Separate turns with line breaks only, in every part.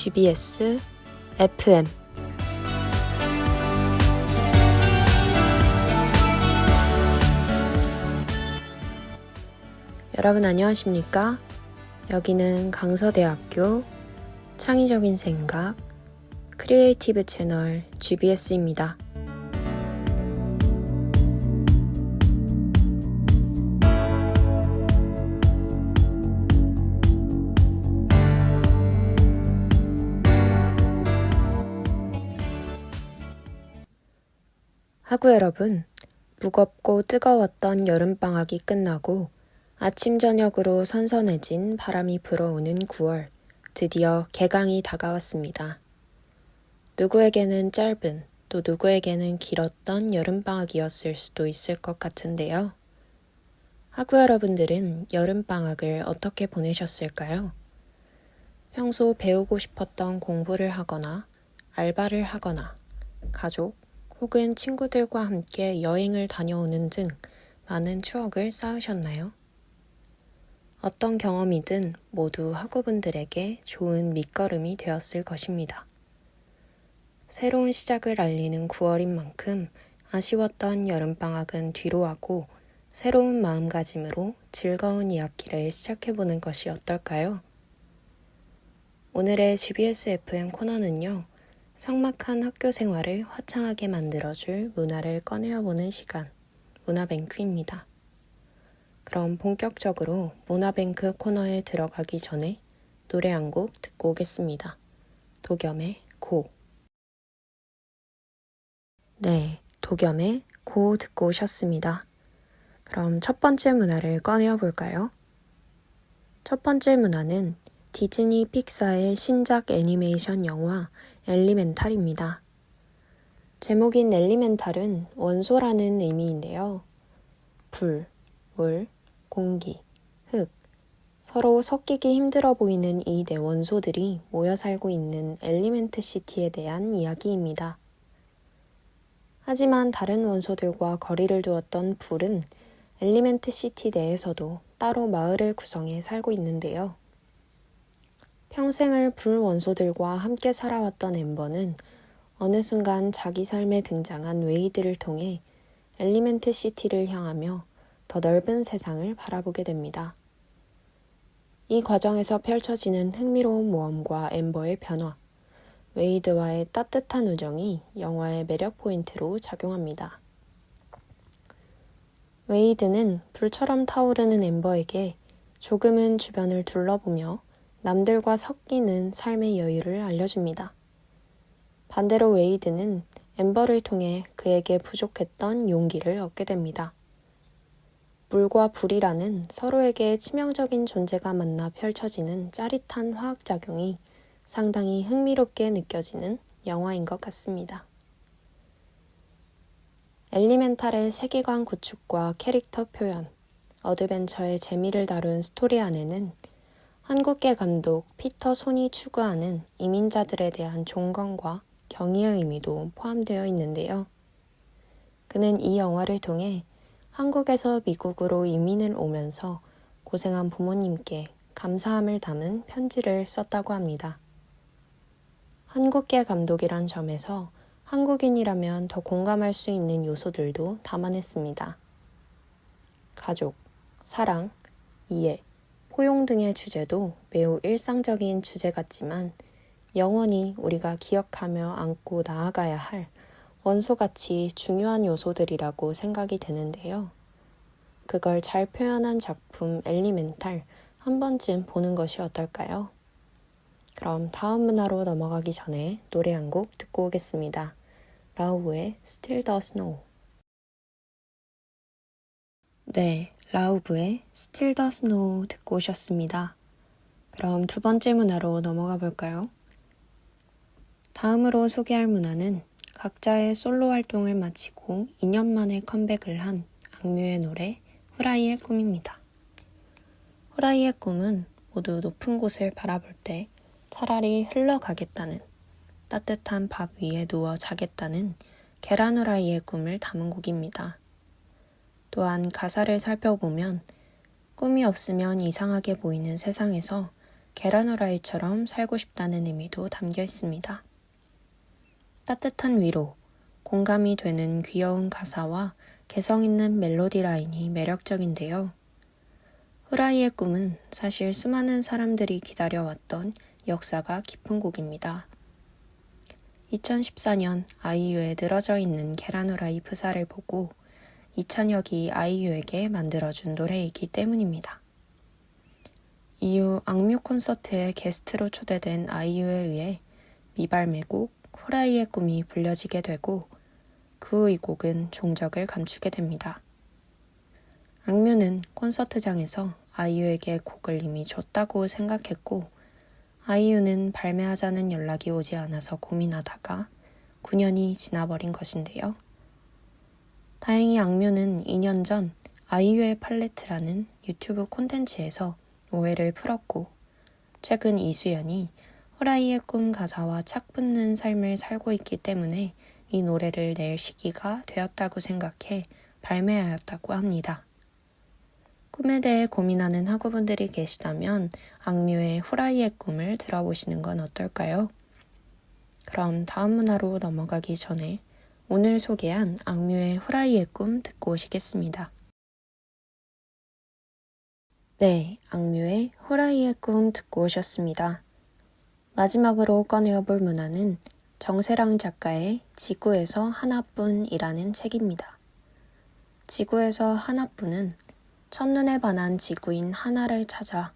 GBS FM 여러분 안녕하십니까? 여기는 강서대학교 창의적인 생각 크리에이티브 채널 GBS입니다. 학우 여러분, 무겁고 뜨거웠던 여름방학이 끝나고 아침 저녁으로 선선해진 바람이 불어오는 9월, 드디어 개강이 다가왔습니다. 누구에게는 짧은, 또 누구에게는 길었던 여름방학이었을 수도 있을 것 같은데요. 학우 여러분들은 여름방학을 어떻게 보내셨을까요? 평소 배우고 싶었던 공부를 하거나, 알바를 하거나, 가족, 혹은 친구들과 함께 여행을 다녀오는 등 많은 추억을 쌓으셨나요? 어떤 경험이든 모두 학우분들에게 좋은 밑거름이 되었을 것입니다. 새로운 시작을 알리는 9월인 만큼 아쉬웠던 여름방학은 뒤로하고 새로운 마음가짐으로 즐거운 이야기를 시작해보는 것이 어떨까요? 오늘의 GBS FM 코너는요. 삭막한 학교 생활을 화창하게 만들어줄 문화를 꺼내어보는 시간, 문화뱅크입니다. 그럼 본격적으로 문화뱅크 코너에 들어가기 전에 노래 한 곡 듣고 오겠습니다. 도겸의 고. 네, 도겸의 고 듣고 오셨습니다. 그럼 첫 번째 문화를 꺼내어 볼까요? 첫 번째 문화는 디즈니 픽사의 신작 애니메이션 영화 엘리멘탈입니다. 제목인 엘리멘탈은 원소라는 의미인데요. 불, 물, 공기, 흙, 서로 섞이기 힘들어 보이는 이 네 원소들이 모여 살고 있는 엘리멘트 시티에 대한 이야기입니다. 하지만 다른 원소들과 거리를 두었던 불은 엘리멘트 시티 내에서도 따로 마을을 구성해 살고 있는데요. 평생을 불 원소들과 함께 살아왔던 엠버는 어느 순간 자기 삶에 등장한 웨이드를 통해 엘리멘트 시티를 향하며 더 넓은 세상을 바라보게 됩니다. 이 과정에서 펼쳐지는 흥미로운 모험과 엠버의 변화, 웨이드와의 따뜻한 우정이 영화의 매력 포인트로 작용합니다. 웨이드는 불처럼 타오르는 엠버에게 조금은 주변을 둘러보며 남들과 섞이는 삶의 여유를 알려줍니다. 반대로 웨이드는 엠버를 통해 그에게 부족했던 용기를 얻게 됩니다. 물과 불이라는 서로에게 치명적인 존재가 만나 펼쳐지는 짜릿한 화학작용이 상당히 흥미롭게 느껴지는 영화인 것 같습니다. 엘리멘탈의 세계관 구축과 캐릭터 표현, 어드벤처의 재미를 다룬 스토리 안에는 한국계 감독 피터 손이 추구하는 이민자들에 대한 존경과 경의의 의미도 포함되어 있는데요. 그는 이 영화를 통해 한국에서 미국으로 이민을 오면서 고생한 부모님께 감사함을 담은 편지를 썼다고 합니다. 한국계 감독이란 점에서 한국인이라면 더 공감할 수 있는 요소들도 담아냈습니다. 가족, 사랑, 이해, 포용 등의 주제도 매우 일상적인 주제 같지만 영원히 우리가 기억하며 안고 나아가야 할 원소같이 중요한 요소들이라고 생각이 드는데요. 그걸 잘 표현한 작품 엘리멘탈 한 번쯤 보는 것이 어떨까요? 그럼 다음 문화로 넘어가기 전에 노래 한 곡 듣고 오겠습니다. 라우브의 Still the Snow. 네, 라우브의 Still the Snow 듣고 오셨습니다. 그럼 두 번째 문화로 넘어가 볼까요? 다음으로 소개할 문화는 각자의 솔로 활동을 마치고 2년 만에 컴백을 한 악뮤의 노래 후라이의 꿈입니다. 후라이의 꿈은 모두 높은 곳을 바라볼 때 차라리 흘러가겠다는, 따뜻한 밥 위에 누워 자겠다는 계란 후라이의 꿈을 담은 곡입니다. 또한 가사를 살펴보면 꿈이 없으면 이상하게 보이는 세상에서 계란 후라이처럼 살고 싶다는 의미도 담겨 있습니다. 따뜻한 위로, 공감이 되는 귀여운 가사와 개성 있는 멜로디 라인이 매력적인데요. 후라이의 꿈은 사실 수많은 사람들이 기다려왔던 역사가 깊은 곡입니다. 2014년 아이유의 늘어져 있는 계란 후라이 프사를 보고 이찬혁이 아이유에게 만들어준 노래이기 때문입니다. 이후 악뮤 콘서트에 게스트로 초대된 아이유에 의해 미발매곡 후라이의 꿈이 불려지게 되고 그 후 이 곡은 종적을 감추게 됩니다. 악뮤는 콘서트장에서 아이유에게 곡을 이미 줬다고 생각했고 아이유는 발매하자는 연락이 오지 않아서 고민하다가 9년이 지나버린 것인데요. 다행히 악뮤는 2년 전 아이유의 팔레트라는 유튜브 콘텐츠에서 오해를 풀었고 최근 이수연이 후라이의 꿈 가사와 착 붙는 삶을 살고 있기 때문에 이 노래를 낼 시기가 되었다고 생각해 발매하였다고 합니다. 꿈에 대해 고민하는 학우분들이 계시다면 악뮤의 후라이의 꿈을 들어보시는 건 어떨까요? 그럼 다음 문화로 넘어가기 전에 오늘 소개한 악뮤의 후라이의 꿈 듣고 오시겠습니다. 네, 악뮤의 후라이의 꿈 듣고 오셨습니다. 마지막으로 꺼내어볼 문화는 정세랑 작가의 지구에서 하나뿐이라는 책입니다. 지구에서 하나뿐은 첫눈에 반한 지구인 하나를 찾아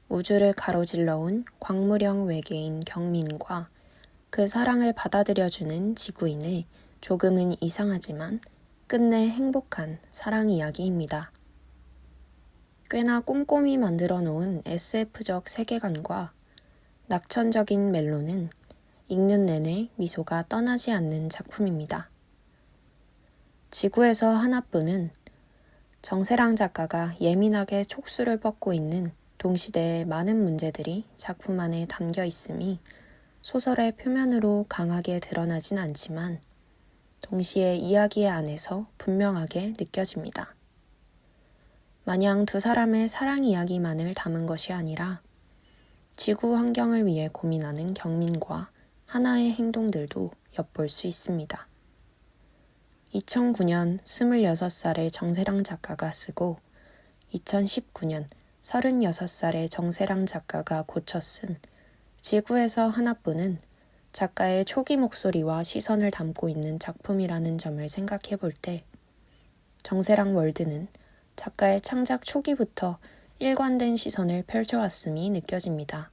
우주를 가로질러 온 광무령 외계인 경민과 그 사랑을 받아들여주는 지구인의 조금은 이상하지만 끝내 행복한 사랑 이야기입니다. 꽤나 꼼꼼히 만들어 놓은 SF적 세계관과 낙천적인 멜로는 읽는 내내 미소가 떠나지 않는 작품입니다. 지구에서 하나뿐은 정세랑 작가가 예민하게 촉수를 뻗고 있는 동시대의 많은 문제들이 작품 안에 담겨 있음이 소설의 표면으로 강하게 드러나진 않지만 동시에 이야기 안에서 분명하게 느껴집니다. 마냥 두 사람의 사랑 이야기만을 담은 것이 아니라 지구 환경을 위해 고민하는 경민과 하나의 행동들도 엿볼 수 있습니다. 2009년 26살의 정세랑 작가가 쓰고 2019년 36살의 정세랑 작가가 고쳐 쓴 지구에서 하나뿐은 작가의 초기 목소리와 시선을 담고 있는 작품이라는 점을 생각해 볼 때 정세랑 월드는 작가의 창작 초기부터 일관된 시선을 펼쳐왔음이 느껴집니다.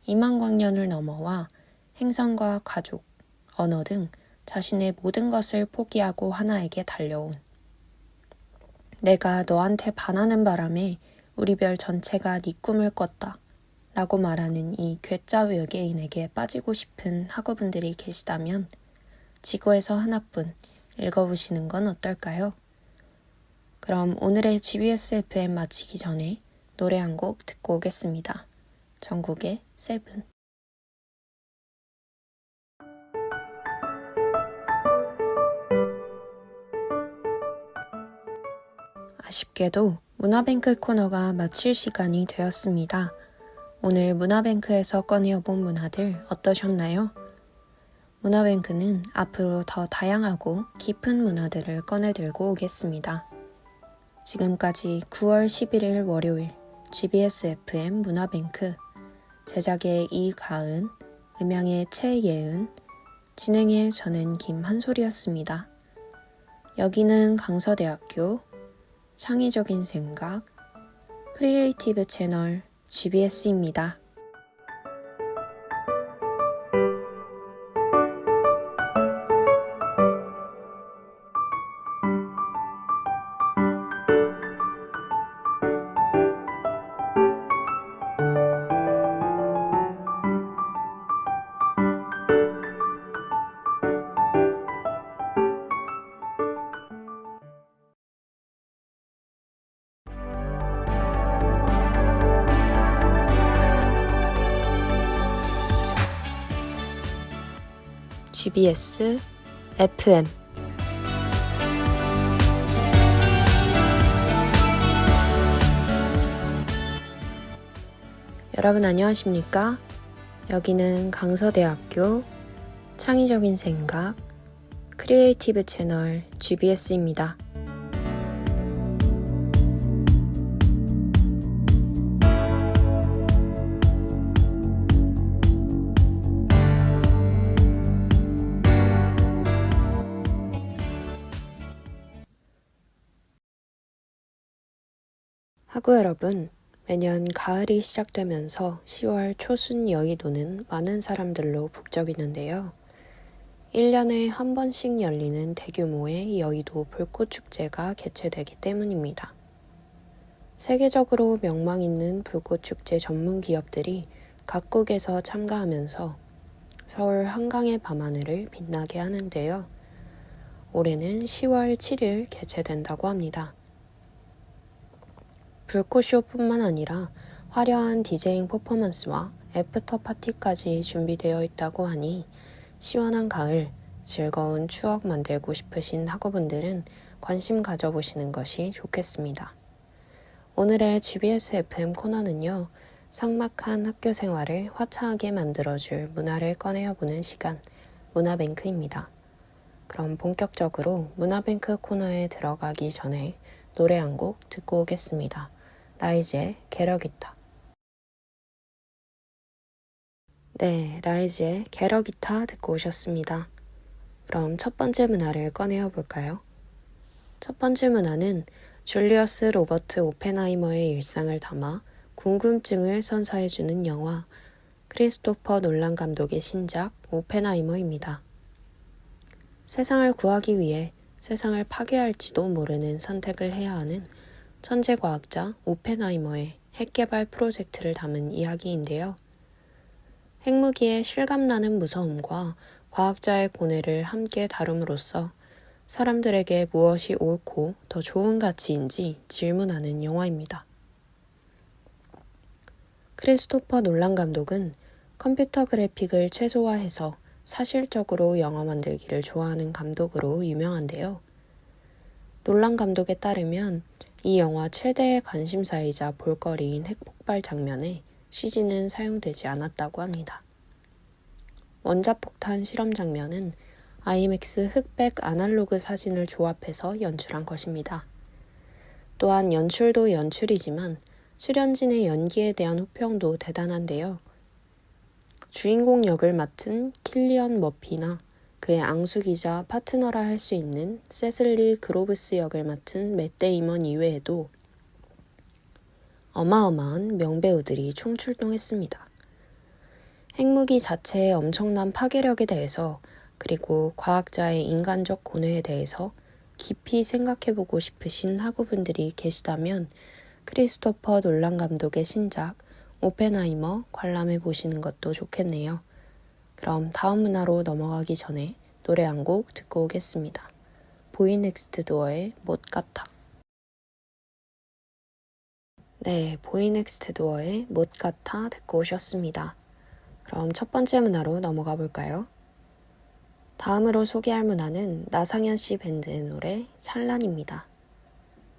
2만 광년을 넘어와 행성과 가족, 언어 등 자신의 모든 것을 포기하고 하나에게 달려온 내가 너한테 반하는 바람에 우리 별 전체가 네 꿈을 꿨다 라고 말하는 이 괴짜 외계인에게 빠지고 싶은 학우분들이 계시다면 지구에서 하나뿐 읽어보시는 건 어떨까요? 그럼 오늘의 GBS FM 마치기 전에 노래 한 곡 듣고 오겠습니다. 정국의 세븐. 아쉽게도 문화뱅크 코너가 마칠 시간이 되었습니다. 오늘 문화뱅크에서 꺼내어본 문화들 어떠셨나요? 문화뱅크는 앞으로 더 다양하고 깊은 문화들을 꺼내들고 오겠습니다. 지금까지 9월 11일 월요일 GBS FM 문화뱅크 제작의 이가은, 음향의 최예은, 진행의 저는 김한솔이었습니다. 여기는 강서대학교 창의적인 생각 크리에이티브 채널 GBS입니다. GBS FM 여러분 안녕하십니까? 여기는 강서대학교 창의적인 생각 크리에이티브 채널 GBS입니다. 학우 여러분, 매년 가을이 시작되면서 10월 초순 여의도는 많은 사람들로 북적이는데요. 1년에 한 번씩 열리는 대규모의 여의도 불꽃축제가 개최되기 때문입니다. 세계적으로 명망 있는 불꽃축제 전문 기업들이 각국에서 참가하면서 서울 한강의 밤하늘을 빛나게 하는데요. 올해는 10월 7일 개최된다고 합니다. 불꽃쇼뿐만 아니라 화려한 디제잉 퍼포먼스와 애프터 파티까지 준비되어 있다고 하니 시원한 가을, 즐거운 추억 만들고 싶으신 학우분들은 관심 가져보시는 것이 좋겠습니다. 오늘의 GBS FM 코너는요, 삭막한 학교 생활을 화창하게 만들어줄 문화를 꺼내어보는 시간, 문화뱅크입니다. 그럼 본격적으로 문화뱅크 코너에 들어가기 전에 노래 한 곡 듣고 오겠습니다. 라이즈의 게러기타. 네, 라이즈의 게러기타 듣고 오셨습니다. 그럼 첫 번째 문화를 꺼내어 볼까요? 첫 번째 문화는 줄리어스 로버트 오펜하이머의 일상을 담아 궁금증을 선사해주는 영화 크리스토퍼 놀란 감독의 신작 오펜하이머입니다. 세상을 구하기 위해 세상을 파괴할지도 모르는 선택을 해야 하는 천재과학자 오펜하이머의 핵개발 프로젝트를 담은 이야기인데요. 핵무기의 실감나는 무서움과 과학자의 고뇌를 함께 다룸으로써 사람들에게 무엇이 옳고 더 좋은 가치인지 질문하는 영화입니다. 크리스토퍼 놀란 감독은 컴퓨터 그래픽을 최소화해서 사실적으로 영화 만들기를 좋아하는 감독으로 유명한데요. 놀란 감독에 따르면 이 영화 최대의 관심사이자 볼거리인 핵폭발 장면에 CG는 사용되지 않았다고 합니다. 원자폭탄 실험 장면은 IMAX 흑백 아날로그 사진을 조합해서 연출한 것입니다. 또한 연출도 연출이지만 출연진의 연기에 대한 호평도 대단한데요. 주인공 역을 맡은 킬리언 머피나 그의 앙숙이자 파트너라 할 수 있는 세슬리 그로브스 역을 맡은 맷 데이먼 이외에도 어마어마한 명배우들이 총출동했습니다. 핵무기 자체의 엄청난 파괴력에 대해서 그리고 과학자의 인간적 고뇌에 대해서 깊이 생각해보고 싶으신 학우분들이 계시다면 크리스토퍼 놀란 감독의 신작 오펜하이머 관람해 보시는 것도 좋겠네요. 그럼 다음 문화로 넘어가기 전에 노래 한 곡 듣고 오겠습니다. 보이 넥스트 도어의 못 같아. 네, 보이 넥스트 도어의 못 같아 듣고 오셨습니다. 그럼 첫 번째 문화로 넘어가 볼까요? 다음으로 소개할 문화는 나상현 씨 밴드의 노래 찰란입니다.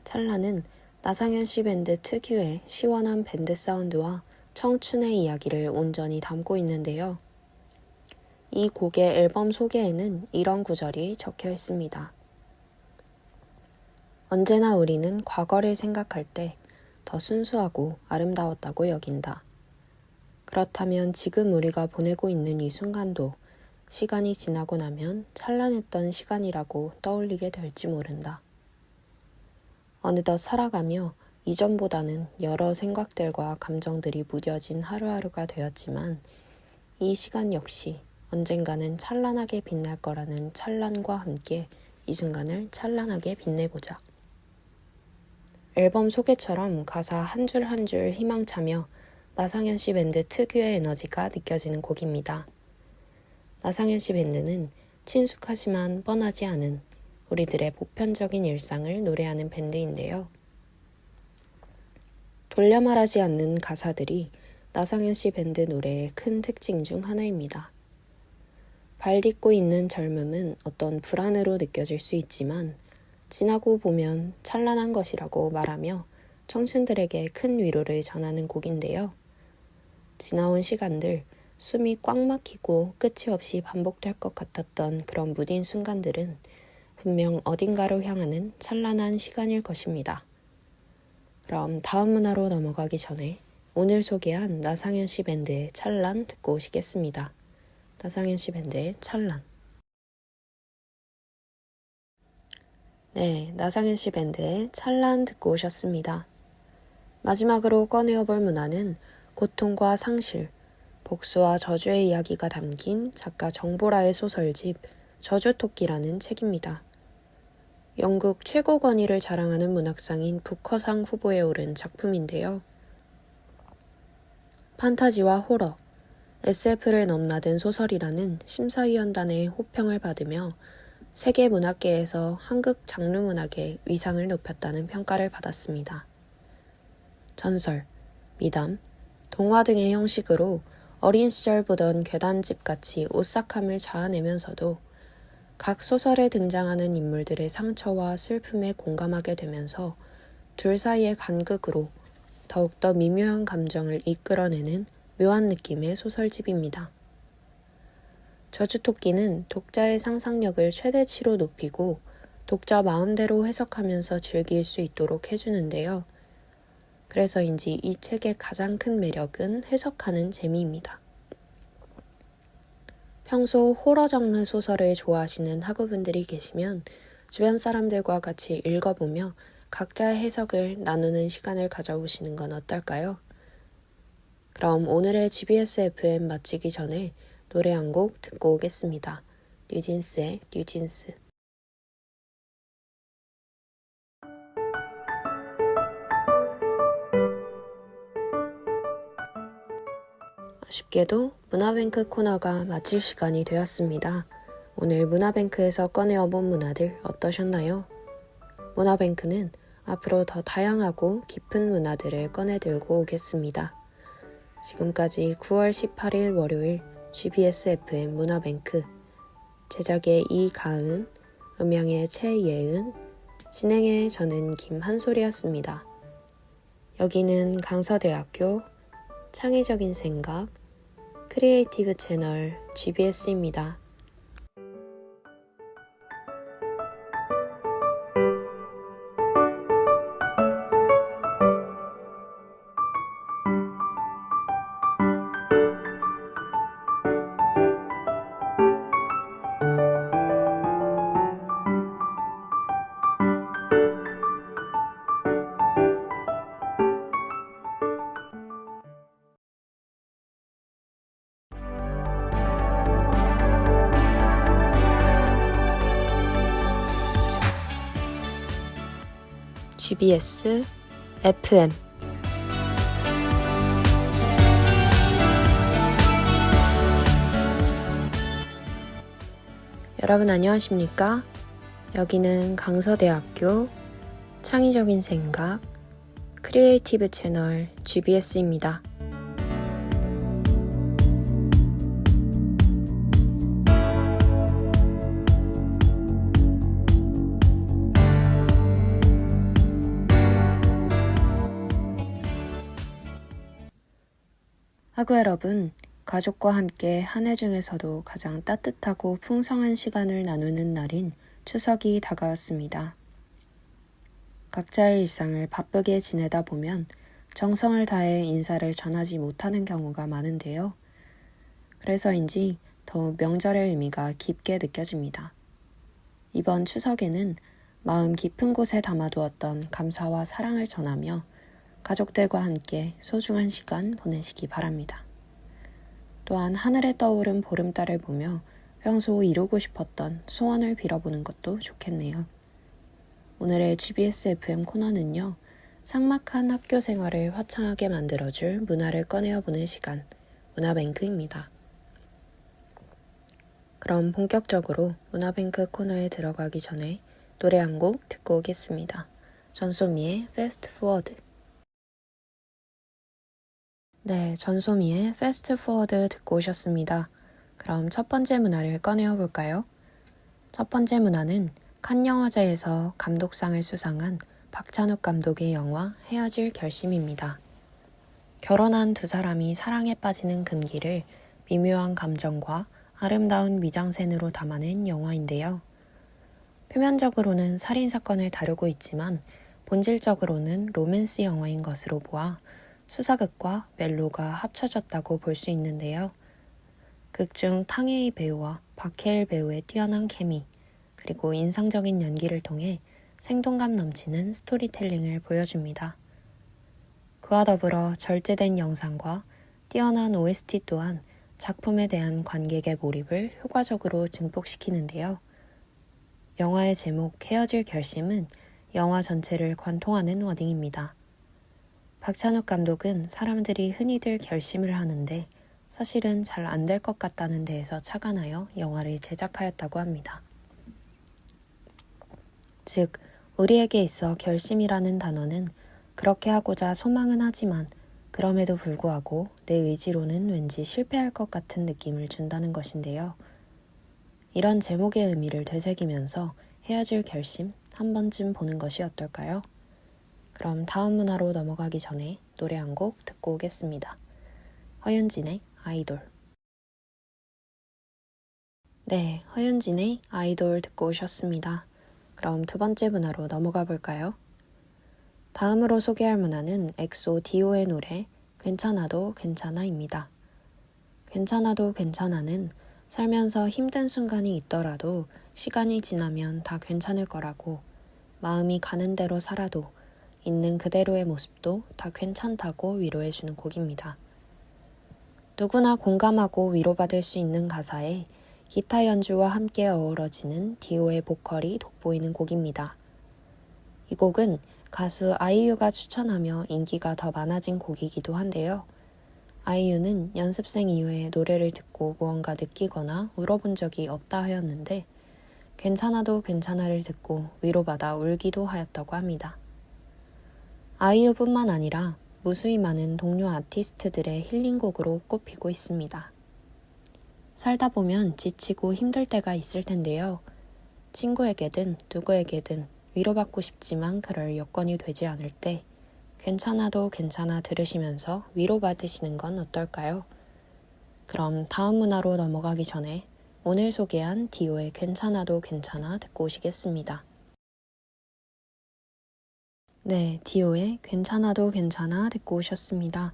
찰란은 나상현 씨 밴드 특유의 시원한 밴드 사운드와 청춘의 이야기를 온전히 담고 있는데요. 이 곡의 앨범 소개에는 이런 구절이 적혀 있습니다. 언제나 우리는 과거를 생각할 때 더 순수하고 아름다웠다고 여긴다. 그렇다면 지금 우리가 보내고 있는 이 순간도 시간이 지나고 나면 찬란했던 시간이라고 떠올리게 될지 모른다. 어느덧 살아가며 이전보다는 여러 생각들과 감정들이 무뎌진 하루하루가 되었지만 이 시간 역시 언젠가는 찬란하게 빛날 거라는 찬란과 함께 이 순간을 찬란하게 빛내보자. 앨범 소개처럼 가사 한 줄 한 줄 희망차며 나상현 씨 밴드 특유의 에너지가 느껴지는 곡입니다. 나상현 씨 밴드는 친숙하지만 뻔하지 않은 우리들의 보편적인 일상을 노래하는 밴드인데요. 돌려 말하지 않는 가사들이 나상현 씨 밴드 노래의 큰 특징 중 하나입니다. 발 딛고 있는 젊음은 어떤 불안으로 느껴질 수 있지만 지나고 보면 찬란한 것이라고 말하며 청춘들에게 큰 위로를 전하는 곡인데요. 지나온 시간들, 숨이 꽉 막히고 끝이 없이 반복될 것 같았던 그런 무딘 순간들은 분명 어딘가로 향하는 찬란한 시간일 것입니다. 그럼 다음 문화로 넘어가기 전에 오늘 소개한 나상현 씨 밴드의 찰란 듣고 오시겠습니다. 나상현 씨 밴드의 찰란. 네, 나상현 씨 밴드의 찰란 듣고 오셨습니다. 마지막으로 꺼내어볼 문화는 고통과 상실, 복수와 저주의 이야기가 담긴 작가 정보라의 소설집 저주토끼라는 책입니다. 영국 최고 권위를 자랑하는 문학상인 부커상 후보에 오른 작품인데요. 판타지와 호러, SF를 넘나든 소설이라는 심사위원단의 호평을 받으며 세계 문학계에서 한국 장르 문학의 위상을 높였다는 평가를 받았습니다. 전설, 미담, 동화 등의 형식으로 어린 시절 보던 괴담집같이 오싹함을 자아내면서도 각 소설에 등장하는 인물들의 상처와 슬픔에 공감하게 되면서 둘 사이의 간극으로 더욱더 미묘한 감정을 이끌어내는 묘한 느낌의 소설집입니다. 저주토끼는 독자의 상상력을 최대치로 높이고 독자 마음대로 해석하면서 즐길 수 있도록 해주는데요. 그래서인지 이 책의 가장 큰 매력은 해석하는 재미입니다. 평소 호러 장르 소설을 좋아하시는 학우분들이 계시면 주변 사람들과 같이 읽어보며 각자의 해석을 나누는 시간을 가져보시는 건 어떨까요? 그럼 오늘의 GBS FM 마치기 전에 노래 한 곡 듣고 오겠습니다. 뉴진스의 뉴진스. 아쉽게도 문화뱅크 코너가 마칠 시간이 되었습니다. 오늘 문화뱅크에서 꺼내어본 문화들 어떠셨나요? 문화뱅크는 앞으로 더 다양하고 깊은 문화들을 꺼내들고 오겠습니다. 지금까지 9월 18일 월요일 GBS FM 문화뱅크, 제작의 이가은, 음향의 최예은, 진행의 저는 김한솔이었습니다. 여기는 강서대학교 창의적인 생각 크리에이티브 채널 GBS입니다. GBS FM 여러분 안녕하십니까? 여기는 강서대학교 창의적인 생각 크리에이티브 채널 GBS입니다. 학우 여러분, 가족과 함께 한 해 중에서도 가장 따뜻하고 풍성한 시간을 나누는 날인 추석이 다가왔습니다. 각자의 일상을 바쁘게 지내다 보면 정성을 다해 인사를 전하지 못하는 경우가 많은데요. 그래서인지 더욱 명절의 의미가 깊게 느껴집니다. 이번 추석에는 마음 깊은 곳에 담아두었던 감사와 사랑을 전하며 가족들과 함께 소중한 시간 보내시기 바랍니다. 또한 하늘에 떠오른 보름달을 보며 평소 이루고 싶었던 소원을 빌어보는 것도 좋겠네요. 오늘의 GBS FM 코너는요, 삭막한 학교 생활을 화창하게 만들어줄 문화를 꺼내어보는 시간, 문화뱅크입니다. 그럼 본격적으로 문화뱅크 코너에 들어가기 전에 노래 한 곡 듣고 오겠습니다. 전소미의 Fast Forward. 네, 전소미의 Fast Forward 듣고 오셨습니다. 그럼 첫 번째 문화를 꺼내어 볼까요? 첫 번째 문화는 칸 영화제에서 감독상을 수상한 박찬욱 감독의 영화 헤어질 결심입니다. 결혼한 두 사람이 사랑에 빠지는 금기를 미묘한 감정과 아름다운 미장센으로 담아낸 영화인데요. 표면적으로는 살인사건을 다루고 있지만 본질적으로는 로맨스 영화인 것으로 보아 수사극과 멜로가 합쳐졌다고 볼 수 있는데요. 극 중 탕웨이 배우와 박해일 배우의 뛰어난 케미, 그리고 인상적인 연기를 통해 생동감 넘치는 스토리텔링을 보여줍니다. 그와 더불어 절제된 영상과 뛰어난 OST 또한 작품에 대한 관객의 몰입을 효과적으로 증폭시키는데요. 영화의 제목 헤어질 결심은 영화 전체를 관통하는 워딩입니다. 박찬욱 감독은 사람들이 흔히들 결심을 하는데 사실은 잘 안 될 것 같다는 데에서 착안하여 영화를 제작하였다고 합니다. 즉, 우리에게 있어 결심이라는 단어는 그렇게 하고자 소망은 하지만 그럼에도 불구하고 내 의지로는 왠지 실패할 것 같은 느낌을 준다는 것인데요. 이런 제목의 의미를 되새기면서 헤어질 결심 한 번쯤 보는 것이 어떨까요? 그럼 다음 문화로 넘어가기 전에 노래 한 곡 듣고 오겠습니다. 허윤진의 아이돌. 네, 허윤진의 아이돌 듣고 오셨습니다. 그럼 두 번째 문화로 넘어가 볼까요? 다음으로 소개할 문화는 엑소 디오의 노래 괜찮아도 괜찮아입니다. 괜찮아도 괜찮아는 살면서 힘든 순간이 있더라도 시간이 지나면 다 괜찮을 거라고, 마음이 가는 대로 살아도 있는 그대로의 모습도 다 괜찮다고 위로해주는 곡입니다. 누구나 공감하고 위로받을 수 있는 가사에 기타 연주와 함께 어우러지는 디오의 보컬이 돋보이는 곡입니다. 이 곡은 가수 아이유가 추천하며 인기가 더 많아진 곡이기도 한데요. 아이유는 연습생 이후에 노래를 듣고 무언가 느끼거나 울어본 적이 없다 하였는데 괜찮아도 괜찮아를 듣고 위로받아 울기도 하였다고 합니다. 아이유뿐만 아니라 무수히 많은 동료 아티스트들의 힐링곡으로 꼽히고 있습니다. 살다 보면 지치고 힘들 때가 있을 텐데요. 친구에게든 누구에게든 위로받고 싶지만 그럴 여건이 되지 않을 때 괜찮아도 괜찮아 들으시면서 위로받으시는 건 어떨까요? 그럼 다음 문화로 넘어가기 전에 오늘 소개한 디오의 괜찮아도 괜찮아 듣고 오시겠습니다. 네, 디오의 괜찮아도 괜찮아 듣고 오셨습니다.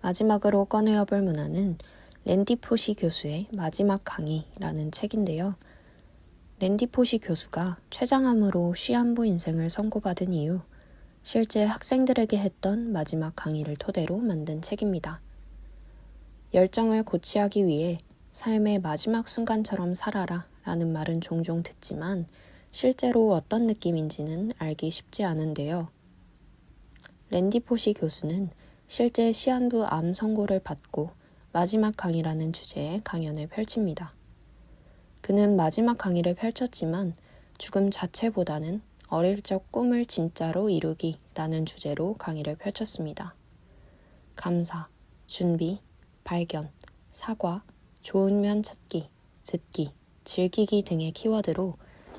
마지막으로 꺼내어볼 문화는 랜디 포시 교수의 마지막 강의라는 책인데요. 랜디 포시 교수가 췌장암으로 시한부 인생을 선고받은 이후 실제 학생들에게 했던 마지막 강의를 토대로 만든 책입니다. 열정을 고취하기 위해 삶의 마지막 순간처럼 살아라 라는 말은 종종 듣지만 실제로 어떤 느낌인지는 알기 쉽지 않은데요. 랜디 포시 교수는 실제 시한부 암 선고를 받고 마지막 강의라는 주제의 강연을 펼칩니다. 그는 마지막 강의를 펼쳤지만 죽음 자체보다는 어릴 적 꿈을 진짜로 이루기라는 주제로 강의를 펼쳤습니다. 감사, 준비, 발견, 사과, 좋은 면 찾기, 듣기, 즐기기 등의 키워드로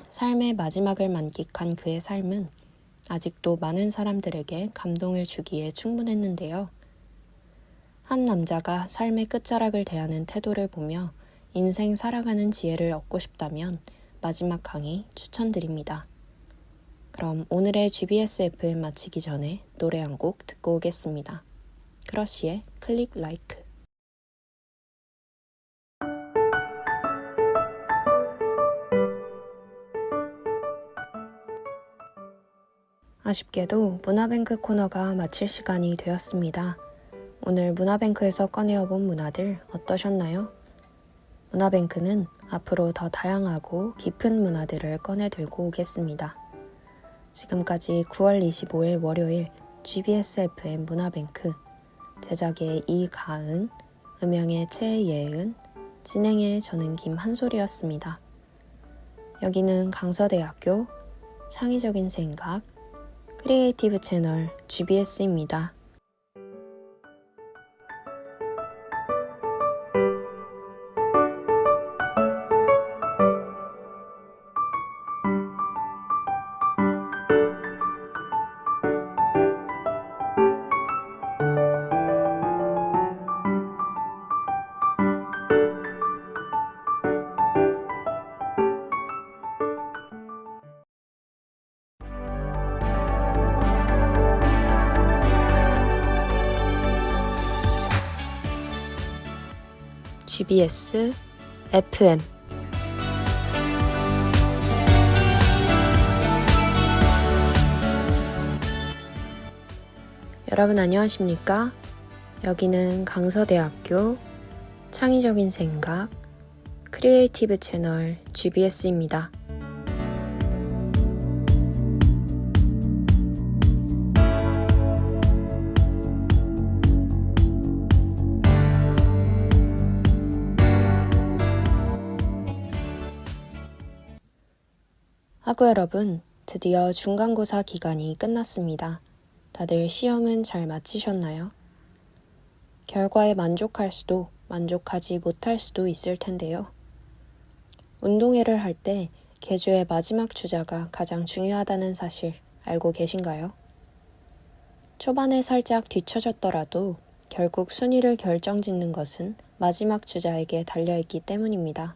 삶의 마지막을 만끽한 그의 삶은 아직도 많은 사람들에게 감동을 주기에 충분했는데요. 한 남자가 삶의 끝자락을 대하는 태도를 보며 인생 살아가는 지혜를 얻고 싶다면 마지막 강의 추천드립니다. 그럼 오늘의 GBSFM 마치기 전에 노래 한 곡 듣고 오겠습니다. 크러쉬의 클릭 라이크. 아쉽게도 문화뱅크 코너가 마칠 시간이 되었습니다. 오늘 문화뱅크에서 꺼내어본 문화들 어떠셨나요? 문화뱅크는 앞으로 더 다양하고 깊은 문화들을 꺼내들고 오겠습니다. 지금까지 9월 25일 월요일 GBSFM 문화뱅크, 제작의 이가은, 음향의 최예은, 진행의 저는 김한솔이었습니다. 여기는 강서대학교 창의적인 생각 크리에이티브 채널 GBS입니다. GBS FM 여러분 안녕하십니까? 여기는 강서대학교 창의적인 생각 크리에이티브 채널 GBS입니다. 학우 여러분, 드디어 중간고사 기간이 끝났습니다. 다들 시험은 잘 마치셨나요? 결과에 만족할 수도 만족하지 못할 수도 있을 텐데요. 운동회를 할 때 계주의 마지막 주자가 가장 중요하다는 사실 알고 계신가요? 초반에 살짝 뒤처졌더라도 결국 순위를 결정짓는 것은 마지막 주자에게 달려있기 때문입니다.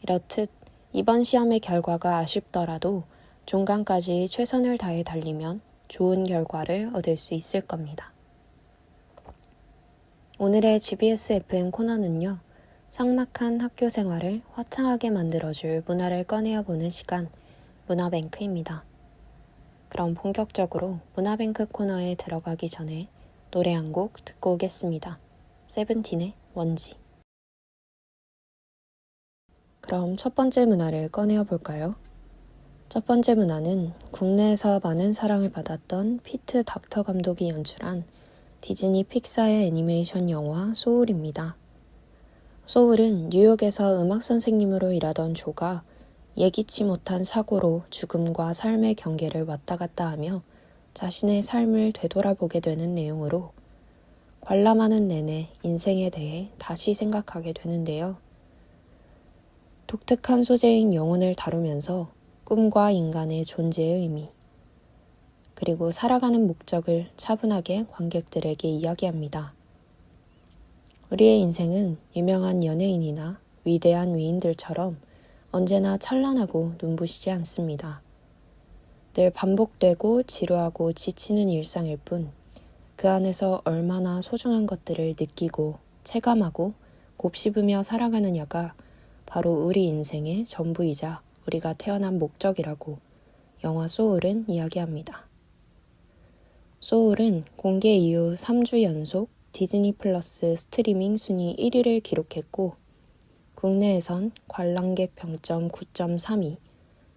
이렇듯 이번 시험의 결과가 아쉽더라도 종강까지 최선을 다해 달리면 좋은 결과를 얻을 수 있을 겁니다. 오늘의 GBS FM 코너는요, 삭막한 학교 생활을 화창하게 만들어줄 문화를 꺼내어 보는 시간, 문화뱅크입니다. 그럼 본격적으로 문화뱅크 코너에 들어가기 전에 노래 한 곡 듣고 오겠습니다. 세븐틴의 먼지. 그럼 첫 번째 문화를 꺼내어 볼까요? 첫 번째 문화는 국내에서 많은 사랑을 받았던 피트 닥터 감독이 연출한 디즈니 픽사의 애니메이션 영화 소울입니다. 소울은 뉴욕에서 음악 선생님으로 일하던 조가 예기치 못한 사고로 죽음과 삶의 경계를 왔다 갔다 하며 자신의 삶을 되돌아보게 되는 내용으로 관람하는 내내 인생에 대해 다시 생각하게 되는데요. 독특한 소재인 영혼을 다루면서 꿈과 인간의 존재의 의미, 그리고 살아가는 목적을 차분하게 관객들에게 이야기합니다. 우리의 인생은 유명한 연예인이나 위대한 위인들처럼 언제나 찬란하고 눈부시지 않습니다. 늘 반복되고 지루하고 지치는 일상일 뿐 그 안에서 얼마나 소중한 것들을 느끼고 체감하고 곱씹으며 살아가느냐가 바로 우리 인생의 전부이자 우리가 태어난 목적이라고 영화 소울은 이야기합니다. 소울은 공개 이후 3주 연속 디즈니 플러스 스트리밍 순위 1위를 기록했고 국내에선 관람객 평점 9.32,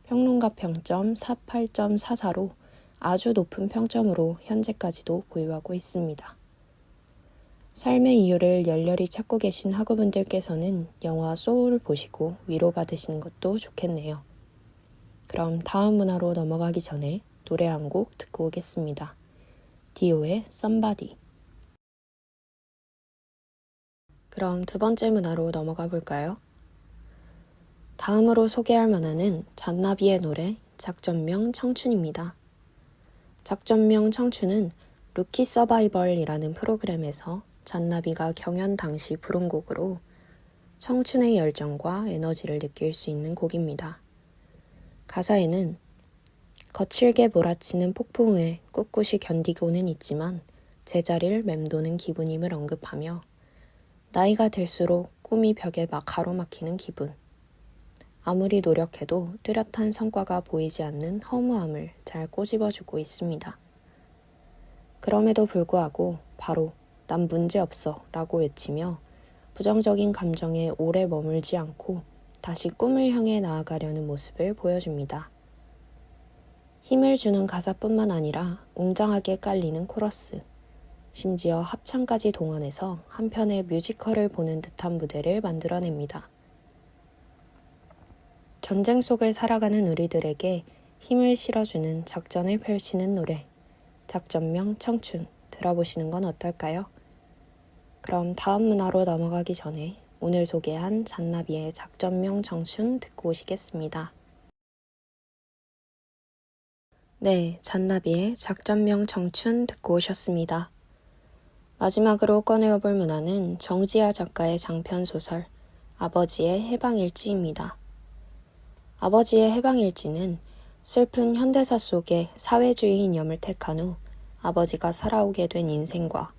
평론가 평점 48.44로 아주 높은 평점으로 현재까지도 보유하고 있습니다. 삶의 이유를 열렬히 찾고 계신 학우분들께서는 영화 소울을 보시고 위로받으시는 것도 좋겠네요. 그럼 다음 문화로 넘어가기 전에 노래 한 곡 듣고 오겠습니다. 디오의 Somebody. 그럼 두 번째 문화로 넘어가 볼까요? 다음으로 소개할 문화는 잔나비의 노래 작전명 청춘입니다. 작전명 청춘은 루키 서바이벌이라는 프로그램에서 잔나비가 경연 당시 부른 곡으로 청춘의 열정과 에너지를 느낄 수 있는 곡입니다. 가사에는 거칠게 몰아치는 폭풍에 꿋꿋이 견디고는 있지만 제자리를 맴도는 기분임을 언급하며 나이가 들수록 꿈이 벽에 막 가로막히는 기분, 아무리 노력해도 뚜렷한 성과가 보이지 않는 허무함을 잘 꼬집어주고 있습니다. 그럼에도 불구하고 바로 난 문제없어 라고 외치며 부정적인 감정에 오래 머물지 않고 다시 꿈을 향해 나아가려는 모습을 보여줍니다. 힘을 주는 가사뿐만 아니라 웅장하게 깔리는 코러스, 심지어 합창까지 동원해서 한편의 뮤지컬을 보는 듯한 무대를 만들어냅니다. 전쟁 속을 살아가는 우리들에게 힘을 실어주는 작전을 펼치는 노래, 작전명 청춘 들어보시는 건 어떨까요? 그럼 다음 문화로 넘어가기 전에 오늘 소개한 잔나비의 작전명 청춘 듣고 오시겠습니다. 네, 잔나비의 작전명 청춘 듣고 오셨습니다. 마지막으로 꺼내어볼 문화는 정지아 작가의 장편 소설 아버지의 해방일지입니다. 아버지의 해방일지는 슬픈 현대사 속에 사회주의 이념을 택한 후 아버지가 살아오게 된 인생과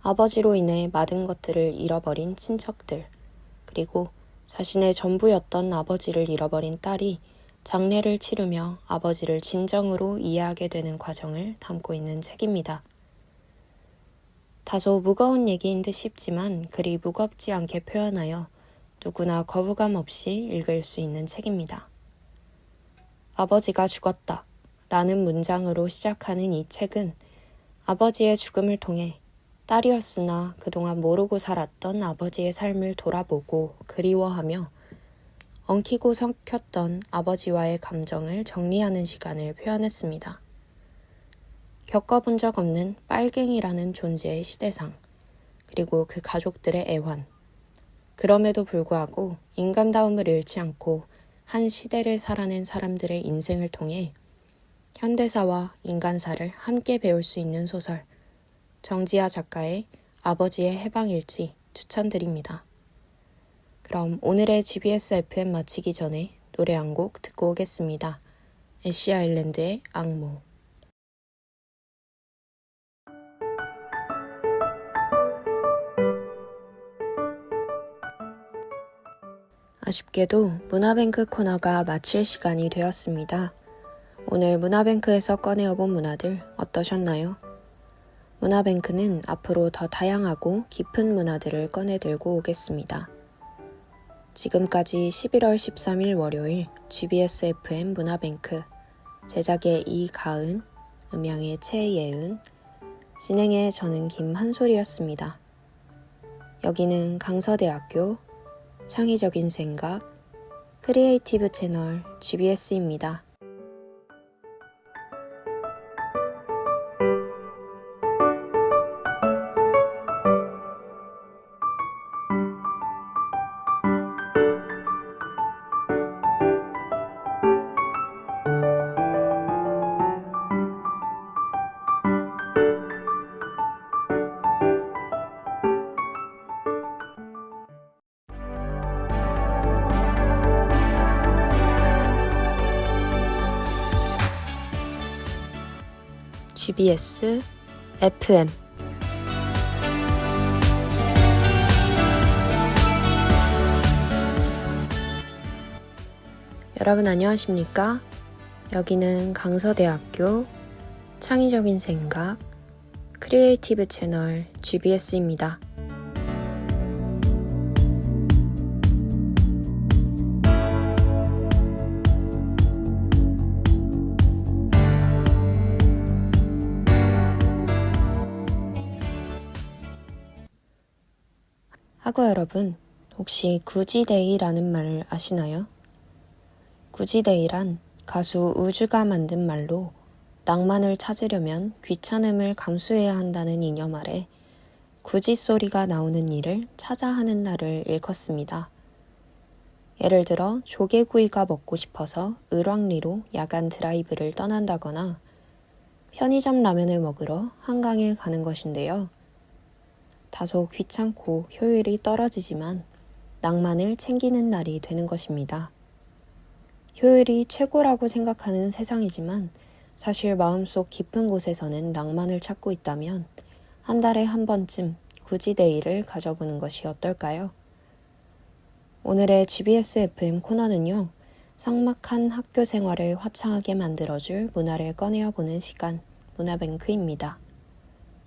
아버지로 인해 많은 것들을 잃어버린 친척들, 그리고 자신의 전부였던 아버지를 잃어버린 딸이 장례를 치르며 아버지를 진정으로 이해하게 되는 과정을 담고 있는 책입니다. 다소 무거운 얘기인 듯 싶지만 그리 무겁지 않게 표현하여 누구나 거부감 없이 읽을 수 있는 책입니다. 아버지가 죽었다 라는 문장으로 시작하는 이 책은 아버지의 죽음을 통해 딸이었으나 그동안 모르고 살았던 아버지의 삶을 돌아보고 그리워하며 엉키고 섞였던 아버지와의 감정을 정리하는 시간을 표현했습니다. 겪어본 적 없는 빨갱이라는 존재의 시대상, 그리고 그 가족들의 애환. 그럼에도 불구하고 인간다움을 잃지 않고 한 시대를 살아낸 사람들의 인생을 통해 현대사와 인간사를 함께 배울 수 있는 소설, 정지아 작가의 아버지의 해방일지 추천드립니다. 그럼 오늘의 GBS FM 마치기 전에 노래 한 곡 듣고 오겠습니다. 애쉬 아일랜드의 악몽. 아쉽게도 문화뱅크 코너가 마칠 시간이 되었습니다. 오늘 문화뱅크에서 꺼내어본 문화들 어떠셨나요? 문화뱅크는 앞으로 더 다양하고 깊은 문화들을 꺼내들고 오겠습니다. 지금까지 11월 13일 월요일 GBS FM 문화뱅크, 제작의 이가은, 음향의 최예은, 진행의 저는 김한솔이었습니다. 여기는 강서대학교 창의적인 생각 크리에이티브 채널 GBS입니다. GBS FM 여러분 안녕하십니까? 여기는 강서대학교 창의적인 생각 크리에이티브 채널 GBS입니다. 학우 여러분, 혹시 구지데이라는 말을 아시나요? 구지데이란 가수 우주가 만든 말로 낭만을 찾으려면 귀찮음을 감수해야 한다는 이념 아래 구지 소리가 나오는 일을 찾아 하는 날을 일컫습니다. 예를 들어 조개구이가 먹고 싶어서 을왕리로 야간 드라이브를 떠난다거나 편의점 라면을 먹으러 한강에 가는 것인데요. 다소 귀찮고 효율이 떨어지지만 낭만을 챙기는 날이 되는 것입니다. 효율이 최고라고 생각하는 세상이지만 사실 마음속 깊은 곳에서는 낭만을 찾고 있다면 한 달에 한 번쯤 구지데이를 가져보는 것이 어떨까요? 오늘의 GBS FM 코너는요, 삭막한 학교 생활을 화창하게 만들어줄 문화를 꺼내어보는 시간, 문화뱅크입니다.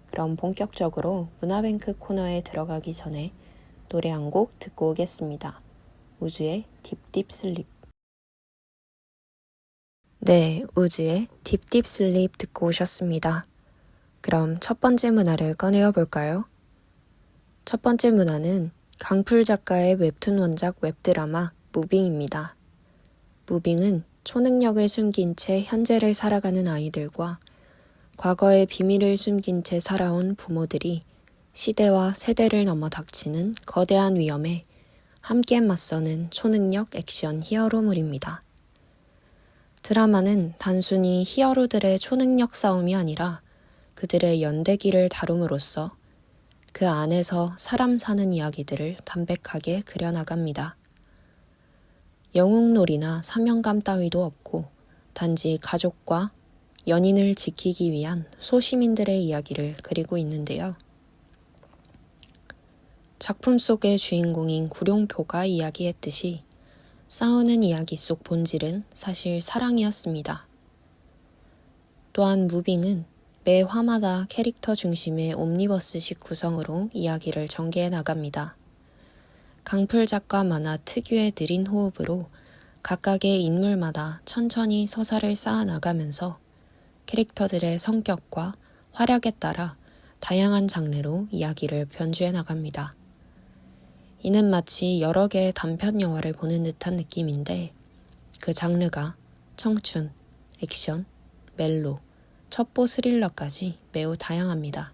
그럼 본격적으로 문화뱅크 코너에 들어가기 전에 노래 한 곡 듣고 오겠습니다. 우주의 딥딥 슬립. 네, 우주의 딥딥 슬립 듣고 오셨습니다. 그럼 첫 번째 문화를 꺼내어 볼까요? 첫 번째 문화는 강풀 작가의 웹툰 원작 웹드라마 무빙입니다. 무빙은 초능력을 숨긴 채 현재를 살아가는 아이들과 과거의 비밀을 숨긴 채 살아온 부모들이 시대와 세대를 넘어 닥치는 거대한 위험에 함께 맞서는 초능력 액션 히어로물입니다. 드라마는 단순히 히어로들의 초능력 싸움이 아니라 그들의 연대기를 다룸으로써 그 안에서 사람 사는 이야기들을 담백하게 그려나갑니다. 영웅놀이나 사명감 따위도 없고 단지 가족과 연인을 지키기 위한 소시민들의 이야기를 그리고 있는데요. 작품 속의 주인공인 구룡표가 이야기했듯이 싸우는 이야기 속 본질은 사실 사랑이었습니다. 또한 무빙은 매 화마다 캐릭터 중심의 옴니버스식 구성으로 이야기를 전개해 나갑니다. 강풀 작가 만화 특유의 느린 호흡으로 각각의 인물마다 천천히 서사를 쌓아 나가면서 캐릭터들의 성격과 활약에 따라 다양한 장르로 이야기를 변주해 나갑니다. 이는 마치 여러 개의 단편 영화를 보는 듯한 느낌인데 그 장르가 청춘, 액션, 멜로, 첩보 스릴러까지 매우 다양합니다.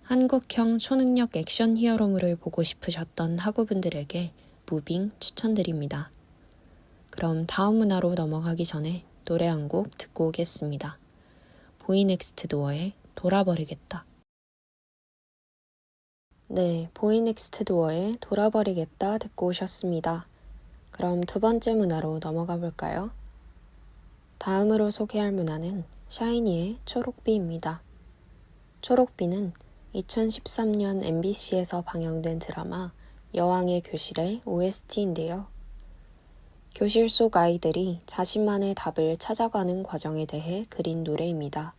한국형 초능력 액션 히어로물을 보고 싶으셨던 학우분들에게 무빙 추천드립니다. 그럼 다음 문화로 넘어가기 전에 노래 한 곡 듣고 오겠습니다. 보이넥스트도어의 돌아버리겠다. 네, 보이넥스트도어의 돌아버리겠다 듣고 오셨습니다. 그럼 두 번째 문화로 넘어가 볼까요? 다음으로 소개할 문화는 샤이니의 초록비입니다. 초록비는 2013년 MBC에서 방영된 드라마 여왕의 교실의 OST인데요. 교실 속 아이들이 자신만의 답을 찾아가는 과정에 대해 그린 노래입니다.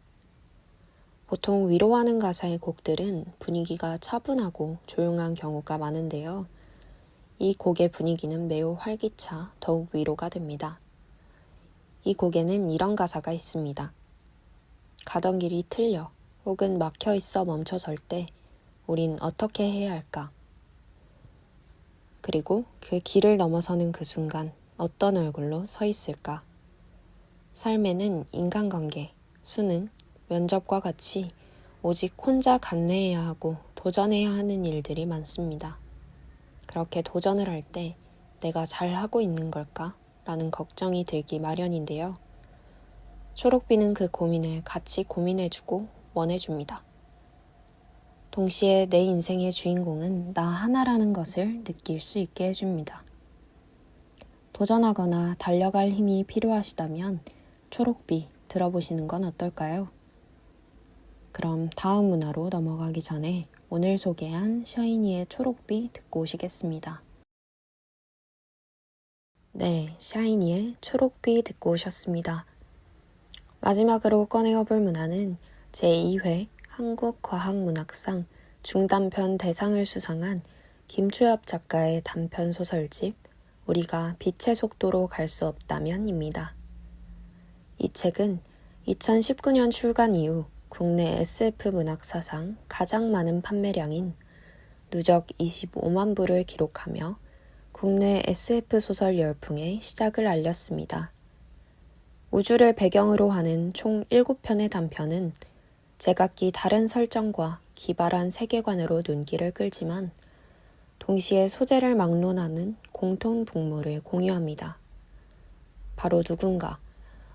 보통 위로하는 가사의 곡들은 분위기가 차분하고 조용한 경우가 많은데요. 이 곡의 분위기는 매우 활기차 더욱 위로가 됩니다. 이 곡에는 이런 가사가 있습니다. 가던 길이 틀려 혹은 막혀 있어 멈춰설 때 우린 어떻게 해야 할까? 그리고 그 길을 넘어서는 그 순간 어떤 얼굴로 서 있을까? 삶에는 인간관계, 수능, 면접과 같이 오직 혼자 감내해야 하고 도전해야 하는 일들이 많습니다. 그렇게 도전을 할 때 내가 잘하고 있는 걸까? 라는 걱정이 들기 마련인데요. 초록비는 그 고민을 같이 고민해주고 원해줍니다. 동시에 내 인생의 주인공은 나 하나라는 것을 느낄 수 있게 해줍니다. 도전하거나 달려갈 힘이 필요하시다면 초록비 들어보시는 건 어떨까요? 그럼 다음 문화로 넘어가기 전에 오늘 소개한 샤이니의 초록비 듣고 오시겠습니다. 네, 샤이니의 초록비 듣고 오셨습니다. 마지막으로 꺼내어볼 문화는 제2회 한국과학문학상 중단편 대상을 수상한 김초엽 작가의 단편 소설집 우리가 빛의 속도로 갈 수 없다면입니다. 이 책은 2019년 출간 이후 국내 SF 문학 사상 가장 많은 판매량인 누적 25만 부를 기록하며 국내 SF 소설 열풍의 시작을 알렸습니다. 우주를 배경으로 하는 총 7편의 단편은 제각기 다른 설정과 기발한 세계관으로 눈길을 끌지만 동시에 소재를 막론하는 공통 분모를 공유합니다. 바로 누군가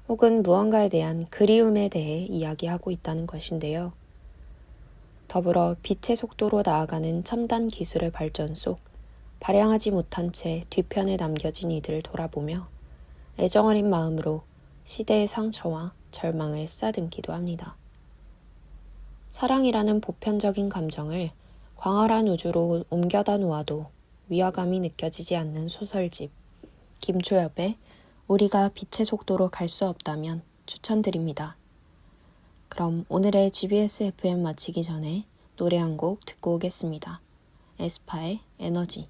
혹은 무언가에 대한 그리움에 대해 이야기하고 있다는 것인데요. 더불어 빛의 속도로 나아가는 첨단 기술의 발전 속 발양하지 못한 채 뒤편에 남겨진 이들을 돌아보며 애정어린 마음으로 시대의 상처와 절망을 쓰다듬기도 합니다. 사랑이라는 보편적인 감정을 광활한 우주로 옮겨다 놓아도 위화감이 느껴지지 않는 소설집 김초엽의 우리가 빛의 속도로 갈 수 없다면 추천드립니다. 그럼 오늘의 GBS FM 마치기 전에 노래 한 곡 듣고 오겠습니다. 에스파의 에너지.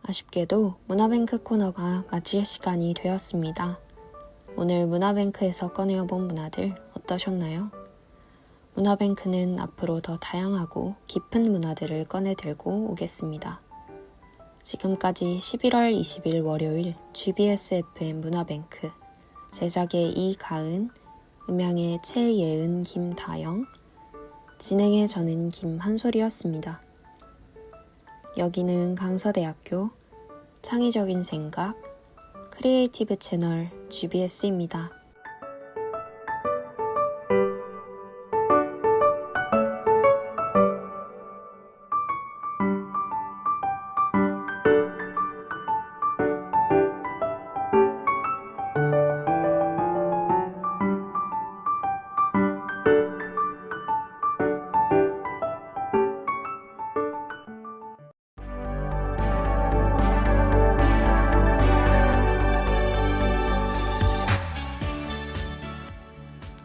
아쉽게도 문화뱅크 코너가 마칠 시간이 되었습니다. 오늘 문화뱅크에서 꺼내어본 문화들 어떠셨나요? 문화뱅크는 앞으로 더 다양하고 깊은 문화들을 꺼내들고 오겠습니다. 지금까지 11월 20일 월요일 GBS FM 문화뱅크 제작의 이가은, 음향의 최예은, 김다영, 진행의 저는 김한솔이었습니다. 여기는 강서대학교 창의적인 생각 크리에이티브 채널 GBS입니다.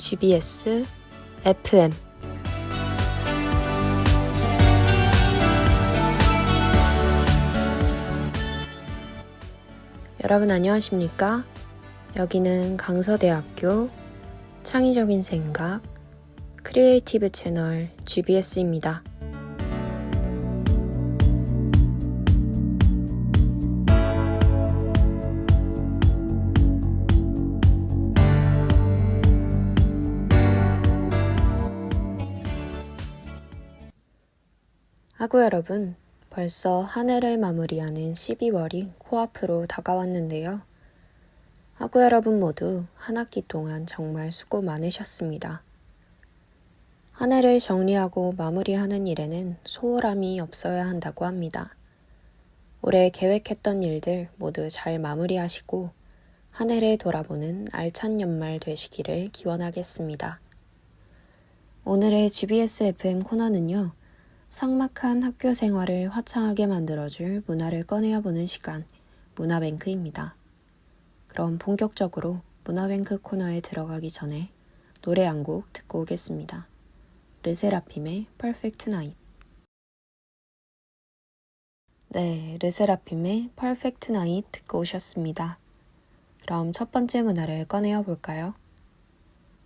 GBS FM 여러분 안녕하십니까? 여기는 강서대학교 창의적인 생각 크리에이티브 채널 GBS입니다. 하고 여러분, 벌써 한 해를 마무리하는 12월이 코앞으로 다가왔는데요. 하고 여러분 모두 한 학기 동안 정말 수고 많으셨습니다. 한 해를 정리하고 마무리하는 일에는 소홀함이 없어야 한다고 합니다. 올해 계획했던 일들 모두 잘 마무리하시고 한 해를 돌아보는 알찬 연말 되시기를 기원하겠습니다. 오늘의 GBS FM 코너는요. 삭막한 학교 생활을 화창하게 만들어줄 문화를 꺼내어 보는 시간, 문화뱅크입니다. 그럼 본격적으로 문화뱅크 코너에 들어가기 전에 노래 한 곡 듣고 오겠습니다. 르세라핌의 Perfect Night. 네, 르세라핌의 Perfect Night 듣고 오셨습니다. 그럼 첫 번째 문화를 꺼내어 볼까요?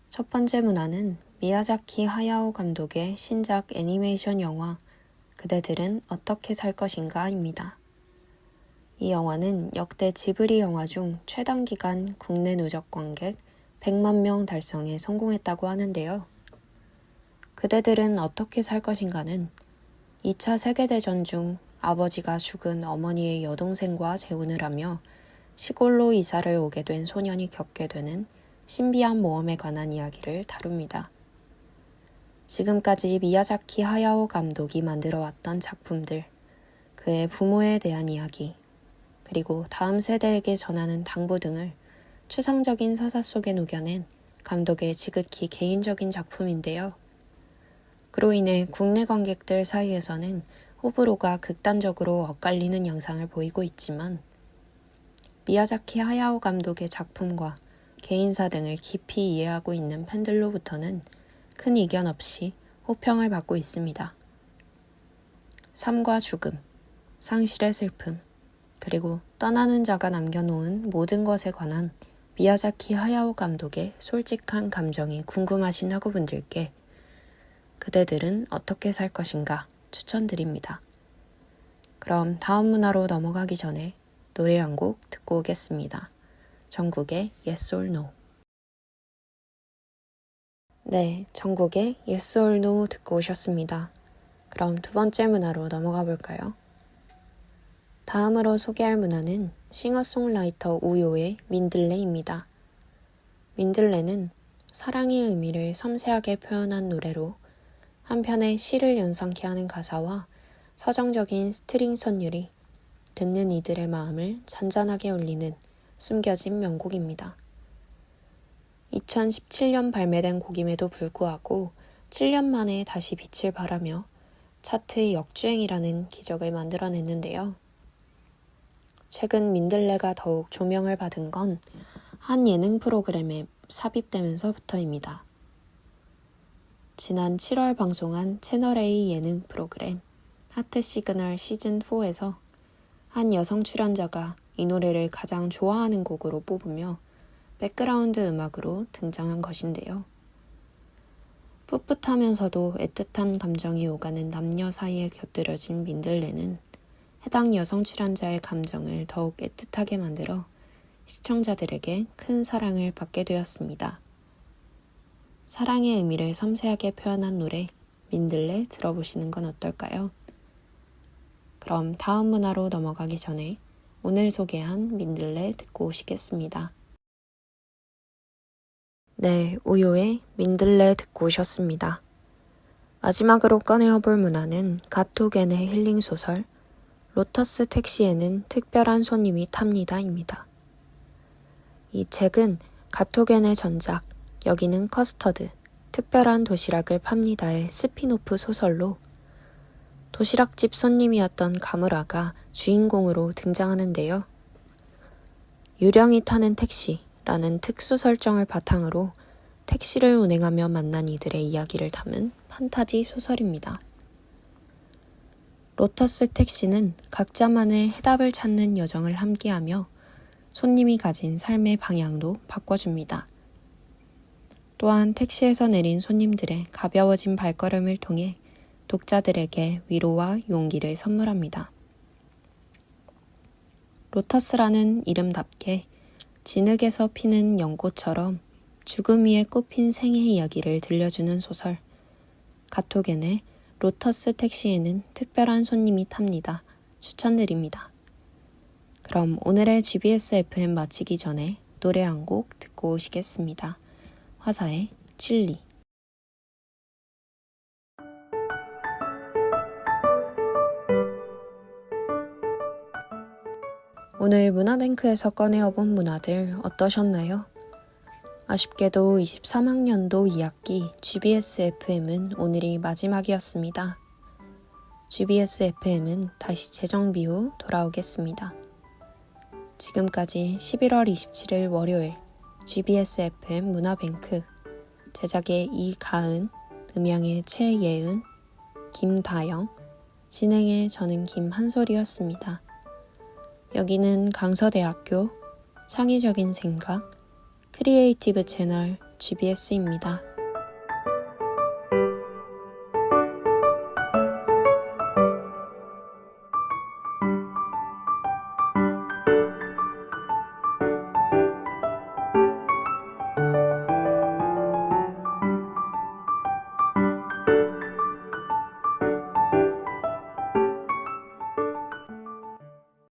첫 번째 문화는 미야자키 하야오 감독의 신작 애니메이션 영화 그대들은 어떻게 살 것인가입니다. 이 영화는 역대 지브리 영화 중 최단기간 국내 누적 관객 100만 명 달성에 성공했다고 하는데요. 그대들은 어떻게 살 것인가는 2차 세계대전 중 아버지가 죽은 어머니의 여동생과 재혼을 하며 시골로 이사를 오게 된 소년이 겪게 되는 신비한 모험에 관한 이야기를 다룹니다. 지금까지 미야자키 하야오 감독이 만들어왔던 작품들, 그의 부모에 대한 이야기, 그리고 다음 세대에게 전하는 당부 등을 추상적인 서사 속에 녹여낸 감독의 지극히 개인적인 작품인데요. 그로 인해 국내 관객들 사이에서는 호불호가 극단적으로 엇갈리는 양상을 보이고 있지만 미야자키 하야오 감독의 작품과 개인사 등을 깊이 이해하고 있는 팬들로부터는 큰 이견 없이 호평을 받고 있습니다. 삶과 죽음, 상실의 슬픔, 그리고 떠나는 자가 남겨놓은 모든 것에 관한 미야자키 하야오 감독의 솔직한 감정이 궁금하신 학우분들께 그대들은 어떻게 살 것인가 추천드립니다. 그럼 다음 문화로 넘어가기 전에 노래 한 곡 듣고 오겠습니다. 정국의 Yes or No. 네, 정국의 Yes or No 듣고 오셨습니다. 그럼 두 번째 문화로 넘어가 볼까요? 다음으로 소개할 문화는 싱어송라이터 우요의 민들레입니다. 민들레는 사랑의 의미를 섬세하게 표현한 노래로 한편의 시를 연상케 하는 가사와 서정적인 스트링 선율이 듣는 이들의 마음을 잔잔하게 울리는 숨겨진 명곡입니다. 2017년 발매된 곡임에도 불구하고 7년 만에 다시 빛을 발하며 차트 역주행이라는 기적을 만들어냈는데요. 최근 민들레가 더욱 조명을 받은 건 한 예능 프로그램에 삽입되면서부터입니다. 지난 7월 방송한 채널A 예능 프로그램 하트 시그널 시즌4에서 한 여성 출연자가 이 노래를 가장 좋아하는 곡으로 뽑으며 백그라운드 음악으로 등장한 것인데요. 풋풋하면서도 애틋한 감정이 오가는 남녀 사이에 곁들여진 민들레는 해당 여성 출연자의 감정을 더욱 애틋하게 만들어 시청자들에게 큰 사랑을 받게 되었습니다. 사랑의 의미를 섬세하게 표현한 노래 민들레 들어보시는 건 어떨까요? 그럼 다음 문화로 넘어가기 전에 오늘 소개한 민들레 듣고 오시겠습니다. 네, 우요의 민들레 듣고 오셨습니다. 마지막으로 꺼내어볼 문화는 가토겐의 힐링 소설 로터스 택시에는 특별한 손님이 탑니다입니다. 이 책은 가토겐의 전작 여기는 커스터드, 특별한 도시락을 팝니다의 스피노프 소설로 도시락집 손님이었던 가무라가 주인공으로 등장하는데요. 유령이 타는 택시라는 특수 설정을 바탕으로 택시를 운행하며 만난 이들의 이야기를 담은 판타지 소설입니다. 로터스 택시는 각자만의 해답을 찾는 여정을 함께하며 손님이 가진 삶의 방향도 바꿔줍니다. 또한 택시에서 내린 손님들의 가벼워진 발걸음을 통해 독자들에게 위로와 용기를 선물합니다. 로터스라는 이름답게 진흙에서 피는 연꽃처럼 죽음 위에 꽃핀 생의 이야기를 들려주는 소설. 가토겐의 로터스 택시에는 특별한 손님이 탑니다. 추천드립니다. 그럼 오늘의 GBS FM 마치기 전에 노래 한 곡 듣고 오시겠습니다. 화사의 칠리. 오늘 문화뱅크에서 꺼내어본 문화들 어떠셨나요? 아쉽게도 23학년도 2학기 GBS FM은 오늘이 마지막이었습니다. GBS FM은 다시 재정비 후 돌아오겠습니다. 지금까지 11월 27일 월요일 GBS FM 문화뱅크 제작의 이가은, 음향의 최예은, 김다영, 진행의 저는 김한솔이었습니다. 여기는 강서대학교 창의적인 생각 크리에이티브 채널 GBS입니다.